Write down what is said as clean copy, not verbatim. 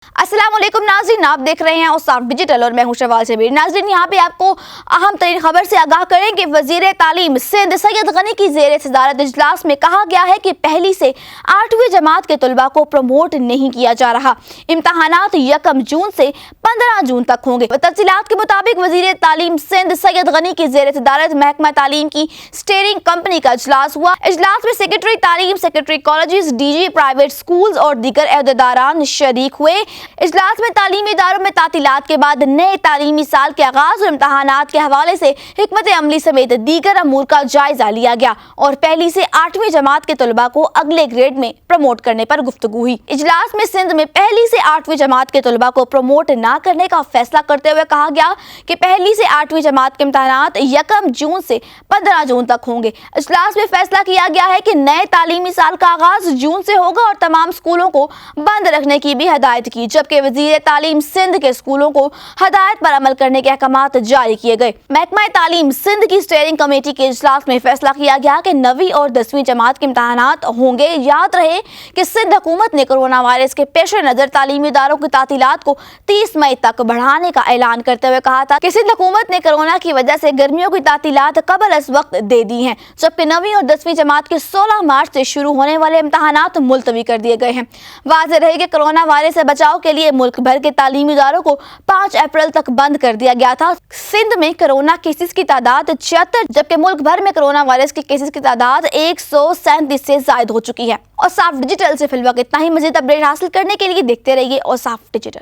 अस्सलाम वालेकुम नाज़रीन, आप देख रहे हैं औसाफ डिजिटल और मैं हूं शवाल शबीर। नाज़रीन, यहाँ पे आपको अहम तरीन खबर से आगाह करें कि वज़ीर तालीम सिंध सैयद गनी की ज़ेर सदारत इजलास में कहा गया है कि पहली से 8वीं जमात के तलबा को प्रमोट नहीं किया जा रहा। इम्तहानात 1 जून से 15 जून तक होंगे। तफसीलात के मुताबिक वज़ीर तालीम सिंध सैयद गनी की ज़ेर सदारत महकमा तालीम की स्टीयरिंग कम्पनी का इजलास हुआ। इजलास में सेक्रेटरी तालीम, secretary colleges, DG private schools और दीगर अहदेदारान शरीक हुए। इजलास में तालीमी इदारों में तातीलात के बाद नए तालीमी साल के आगाज और इम्तहानात के हवाले से हिकमत अमली समेत दीगर अमूर का जायजा लिया गया और पहली से 8वीं जमात के तलबा को अगले ग्रेड में प्रमोट करने पर गुफ्तगू हुई। इजलास में सिंध में पहली से 8वीं जमात के तलबा को प्रमोट न करने का फैसला करते हुए कहा गया कि पहली से 8वीं जमात के इम्तहानात 1 जून से 15 जून तक होंगे। इजलास में फैसला किया गया है कि नए तालीमी साल का आगाज जून से होगा और तमाम स्कूलों को बंद रखने की भी हदायत की, जबकि वज़ीर तालीम सिंध के स्कूलों को हदायत पर अमल करने के अहकामात जारी किए गए। महकमा तालीम सिंध की स्टीयरिंग कमेटी के इजलास में फैसला किया गया कि 9वीं और 10वीं जमात के इम्तहानात होंगे। याद रहे कि सिंध हुकूमत ने कोरोना वायरस के पेश नज़र तालीमी इदारों की तातीलात को 30 मई तक बढ़ाने का ऐलान करते हुए कहा था कि सिंध हुकूमत ने कोरोना की वजह से गर्मियों की तातीलात कबल इस वक्त दे दी हैं, जबकि 9वीं और 10वीं जमात के 16 मार्च से शुरू होने वाले इम्तहानात मुलतवी कर दिए गए हैं। वाज़ेह रहे कि कोरोना वायरस से बचाव के लिए मुल्क भर के तालीमी इदारों को 5 अप्रैल तक बंद कर दिया गया था। सिंध में कोरोना केसेस की तादाद 76, जबकि मुल्क भर में कोरोना वायरस के केसेस की तादाद 137 से ज्यादा हो चुकी है। औसाफ डिजिटल से फिलहाल इतना ही। मज़ीद अपडेट हासिल करने के लिए देखते रहिए औसाफ डिजिटल।